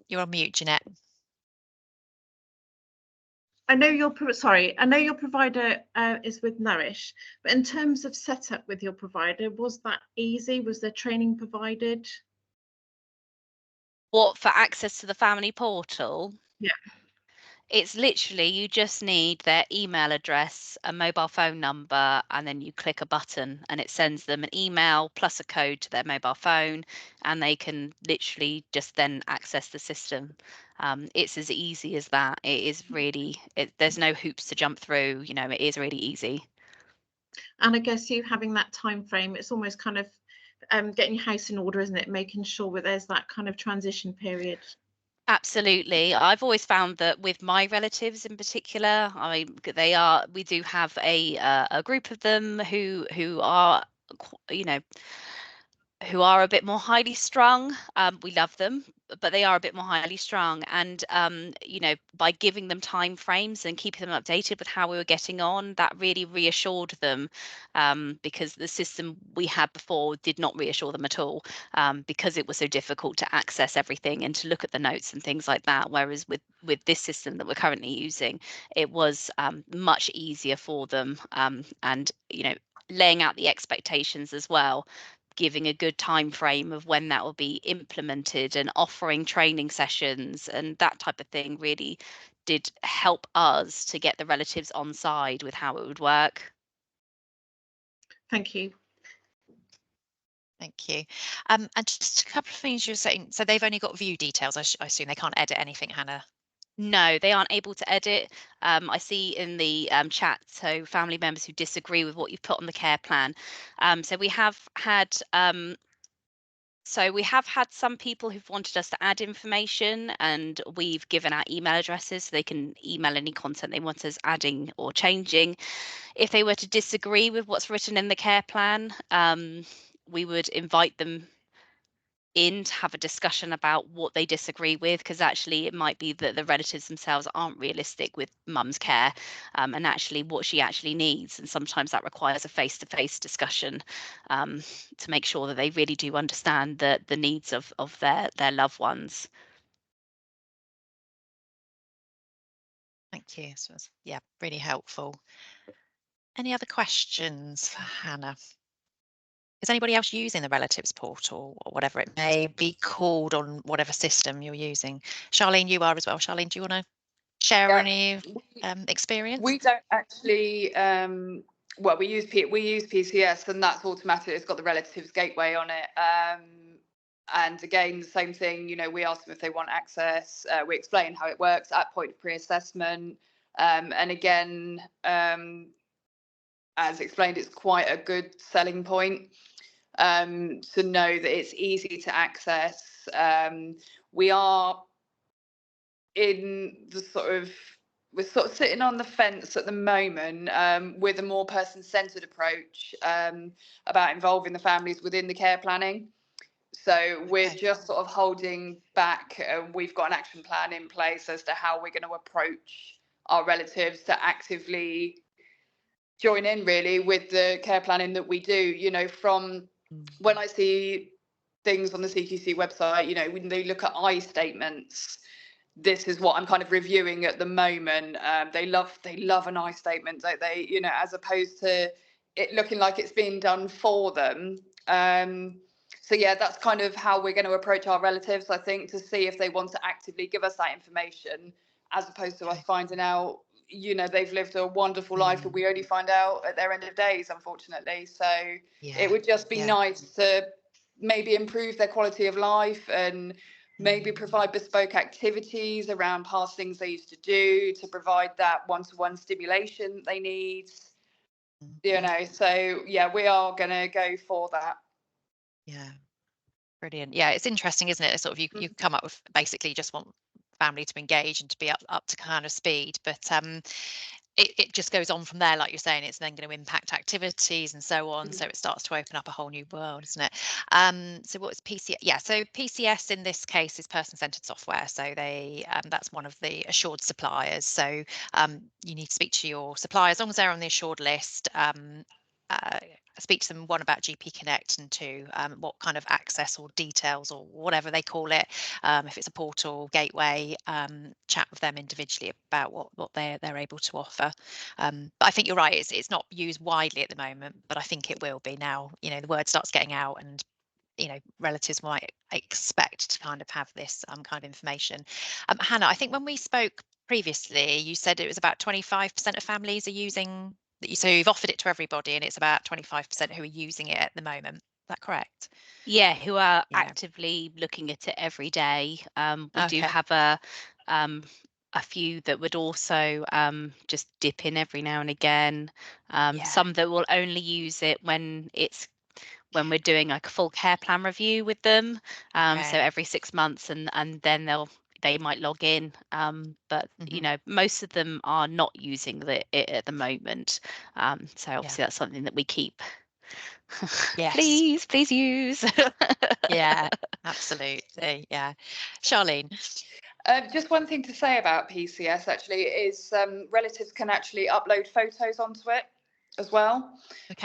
you're on mute, Jeanette. I know your provider is with Nourish, but in terms of setup with your provider, was that easy? Was there training provided? What, for access to the family portal? Yeah. It's literally, you just need their email address, a mobile phone number, and then you click a button and it sends them an email plus a code to their mobile phone, and they can literally just then access the system. It's as easy as that. It is really, there's no hoops to jump through, you know, it is really easy. And I guess you having that time frame, it's almost kind of getting your house in order, isn't it? Making sure that there's that kind of transition period. Absolutely. I've always found that with my relatives in particular, we do have a group of them who are, you know, who are a bit more highly strung. We love them, but they are a bit more highly strung. And, you know, by giving them time frames and keeping them updated with how we were getting on, that really reassured them, because the system we had before did not reassure them at all, because it was so difficult to access everything and to look at the notes and things like that. Whereas with this system that we're currently using, it was much easier for them, and, you know, laying out the expectations as well, giving a good time frame of when that will be implemented and offering training sessions and that type of thing really did help us to get the relatives on side with how it would work. Thank you. Thank you. And just a couple of things you're saying. So they've only got view details. I assume they can't edit anything, Hannah. No, they aren't able to edit. I see in the chat, so family members who disagree with what you've put on the care plan. So we have had some people who've wanted us to add information, and we've given our email addresses so they can email any content they want us adding or changing. If they were to disagree with what's written in the care plan, we would invite them in to have a discussion about what they disagree with, because actually it might be that the relatives themselves aren't realistic with mum's care, and actually what she actually needs, and sometimes that requires a face-to-face discussion, to make sure that they really do understand the needs of their loved ones. Thank you. So yeah, really helpful. Any other questions for Hannah? Is anybody else using the relatives portal, or whatever it may be called on whatever system you're using? Charlene, you are as well. Charlene, do you want to share any experience? We don't actually. Well, we use PCS, and that's automatic. It's got the relatives gateway on it. And again, the same thing. You know, we ask them if they want access. We explain how it works at point of pre-assessment. And again, as explained, it's quite a good selling point to know that it's easy to access. We are in the we're sort of sitting on the fence at the moment with a more person-centered approach about involving the families within the care planning. So we're just sort of holding back. We've got an action plan in place as to how we're going to approach our relatives to actively join in really with the care planning that we do. You know, from when I see things on the CQC website, you know, when they look at I statements, this is what I'm kind of reviewing at the moment. They love an I statement, don't they? You know, as opposed to it looking like it's being done for them. So yeah, that's kind of how we're going to approach our relatives, I think, to see if they want to actively give us that information, as opposed to us finding out, you know, they've lived a wonderful life and we only find out at their end of days, unfortunately. So it would just be nice to maybe improve their quality of life and maybe provide bespoke activities around past things they used to do to provide that one-to-one stimulation they need, you know. So yeah, we are going to go for that. Yeah, brilliant. Yeah, it's interesting, isn't it? It's sort of you come up with basically just want family to engage and to be up to kind of speed, but it just goes on from there, like you're saying. It's then going to impact activities and so on. So it starts to open up a whole new world, isn't it? So what's PCS? Yeah, so PCS in this case is person-centered software. So they that's one of the assured suppliers. So you need to speak to your suppliers as long as they're on the assured list. Speak to them, one, about GP Connect, and two, what kind of access or details or whatever they call it, if it's a portal, gateway, chat with them individually about what they're able to offer. But I think you're right, it's not used widely at the moment, but I think it will be now. You know, the word starts getting out, and you know, relatives might expect to kind of have this kind of information. Hannah, I think when we spoke previously, you said it was about 25% of families are using. So you've offered it to everybody, and it's about 25% who are using it at the moment. Is that correct? Yeah, who are actively looking at it every day. We do have a few that would also just dip in every now and again. Some that will only use it when we're doing like a full care plan review with them. So every 6 months, and then they might log in, but you know, most of them are not using it at the moment. So obviously that's something that we keep. Please use. Yeah, absolutely. Yeah, Charlene. Just one thing to say about PCS actually is relatives can actually upload photos onto it as well,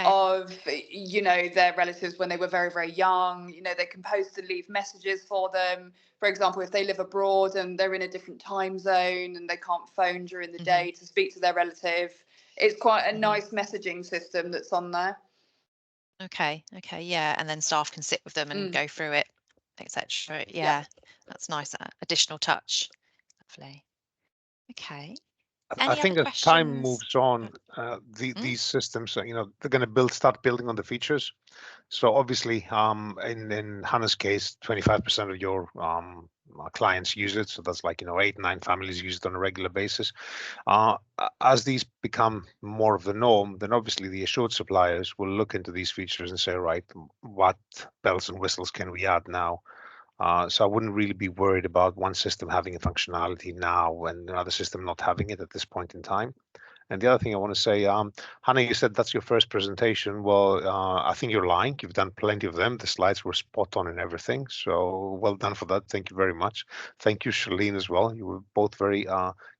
of, you know, their relatives when they were very, very young. You know, they can post and leave messages for them. For example, if they live abroad and they're in a different time zone and they can't phone during the day to speak to their relative, it's quite a nice messaging system that's on there. Okay, yeah, and then staff can sit with them and go through it, etc. Yeah, that's nice, additional touch. Lovely. Okay. I think as time moves on, these systems, you know, they're going to start building on the features. So obviously, in Hannah's case, 25% of your clients use it. So that's like, you know, 8-9 families use it on a regular basis. As these become more of the norm, then obviously the assured suppliers will look into these features and say, right, what bells and whistles can we add now? So I wouldn't really be worried about one system having a functionality now and another system not having it at this point in time. And the other thing I want to say, Hannah, you said that's your first presentation. Well, I think you're lying. You've done plenty of them. The slides were spot on and everything. So well done for that. Thank you very much. Thank you, Charlene, as well. You were both very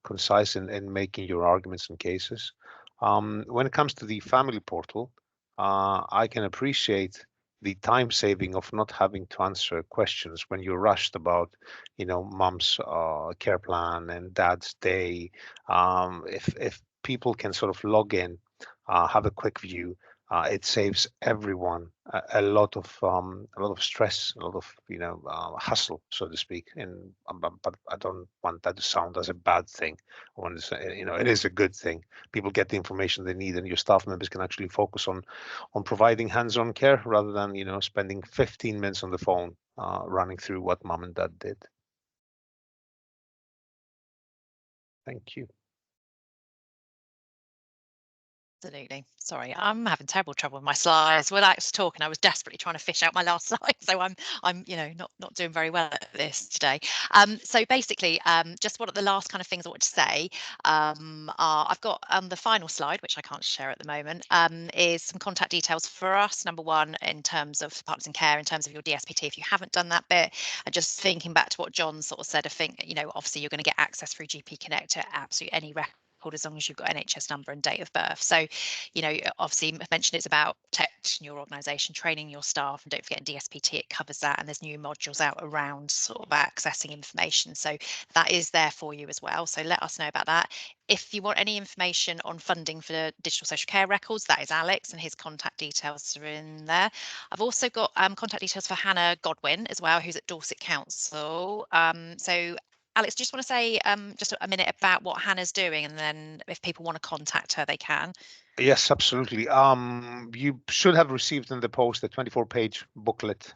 concise in making your arguments and cases. When it comes to the family portal, I can appreciate the time saving of not having to answer questions when you're rushed about, you know, mom's care plan and dad's day. If people can sort of log in, have a quick view, it saves everyone a lot of stress, a lot of, you know, hustle, so to speak. And but I don't want that to sound as a bad thing. I want to say, you know, it is a good thing. People get the information they need, and your staff members can actually focus on providing hands-on care rather than, you know, spending 15 minutes on the phone running through what mom and dad did. Thank you. Absolutely. Sorry, I'm having terrible trouble with my slides. When I was talking, I was desperately trying to fish out my last slide, so I'm not doing very well at this today. So basically, just one of the last kind of things I want to say are I've got the final slide, which I can't share at the moment, is some contact details for us. Number one, in terms of partners in care, in terms of your DSPT, if you haven't done that bit, and just thinking back to what John sort of said, I think obviously you're going to get access through GP Connect to absolutely any record as long as you've got NHS number and date of birth. So, obviously mentioned it's about protecting your organisation, training your staff, and don't forget DSPT, it covers that, and there's new modules out around sort of accessing information. So that is there for you as well. So let us know about that. If you want any information on funding for digital social care records, that is Alex, and his contact details are in there. I've also got contact details for Hannah Godwin as well, who's at Dorset Council. So Alex, just want to say just a minute about what Hannah's doing, and then if people want to contact her, they can. Yes, absolutely. You should have received in the post a 24-page booklet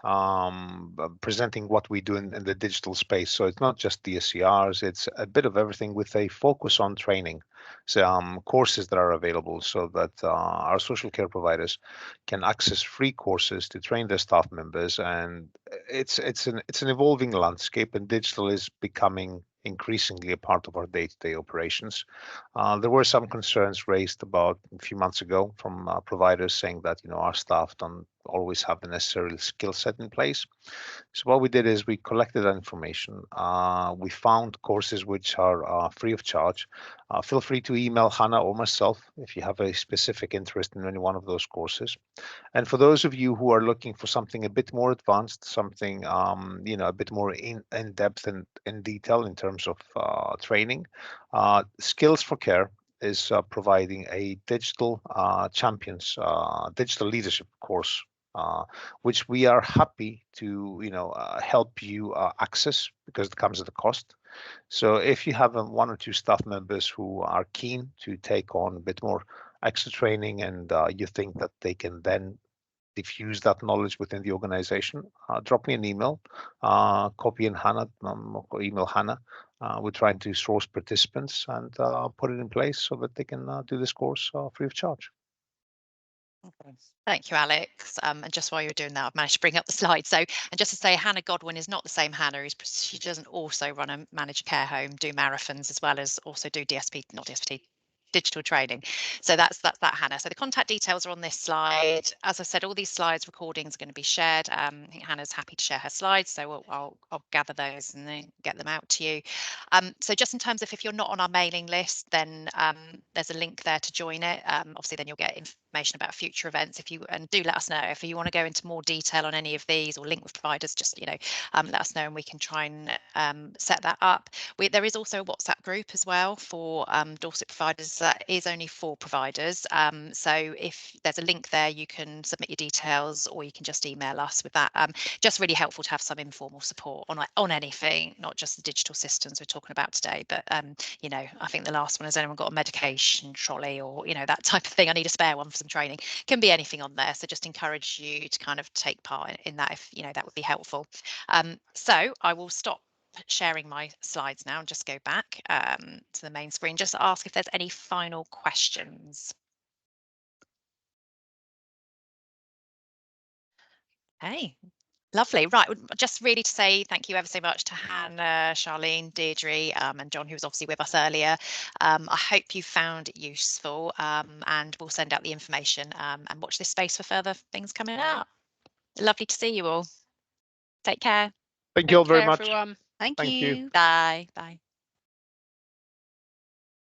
presenting what we do in the digital space. So it's not just DSCRs, it's a bit of everything with a focus on training. So courses that are available so that our social care providers can access free courses to train their staff members. And it's an evolving landscape, and digital is becoming increasingly a part of our day-to-day operations. There were some concerns raised about a few months ago from providers saying that our staff don't always have the necessary skill set in place. So what we did is we collected that information. We found courses which are free of charge. Feel free to email Hannah or myself if you have a specific interest in any one of those courses. And for those of you who are looking for something a bit more advanced, something a bit more in depth and in detail in terms of training, Skills for Care is providing a digital champions digital leadership course, which we are happy to help you access because it comes at a cost. So if you have one or two staff members who are keen to take on a bit more extra training, and you think that they can then diffuse that knowledge within the organization, drop me an email, copy in Hannah, or email Hannah. We're trying to source participants and put it in place so that they can do this course free of charge. Okay. Thank you, Alex. And just while you're doing that, I've managed to bring up the slide. So, and just to say, Hannah Godwin is not the same Hannah. She doesn't also run a managed care home, do marathons, as well as also do not DSPT, digital training. So that's that Hannah. So the contact details are on this slide. As I said, all these slides recordings are going to be shared. I think Hannah's happy to share her slides, so I'll gather those and then get them out to you. So just in terms of if you're not on our mailing list, then there's a link there to join it. Obviously, then you'll get information about future events. And do let us know if you want to go into more detail on any of these or link with providers. Just let us know, and we can try and set that up. There is also a WhatsApp group as well for Dorset providers. That is only for providers. So if there's a link there, you can submit your details, or you can just email us with that. Just really helpful to have some informal support on anything, not just the digital systems we're talking about today. But I think the last one, has anyone got a medication trolley or that type of thing? I need a spare one for some training. Can be anything on there. So just encourage you to kind of take part in that if that would be helpful. So I will stop sharing my slides now and just go back to the main screen, just to ask if there's any final questions. Hey, lovely. Right, just really to say thank you ever so much to Hannah, Charlene, Deirdre, and John, who was obviously with us earlier. I hope you found it useful, and we'll send out the information, and watch this space for further things coming out. Lovely to see you all. Take care. Thank you all very much. Everyone. Thank Thank you. you. Bye. Bye.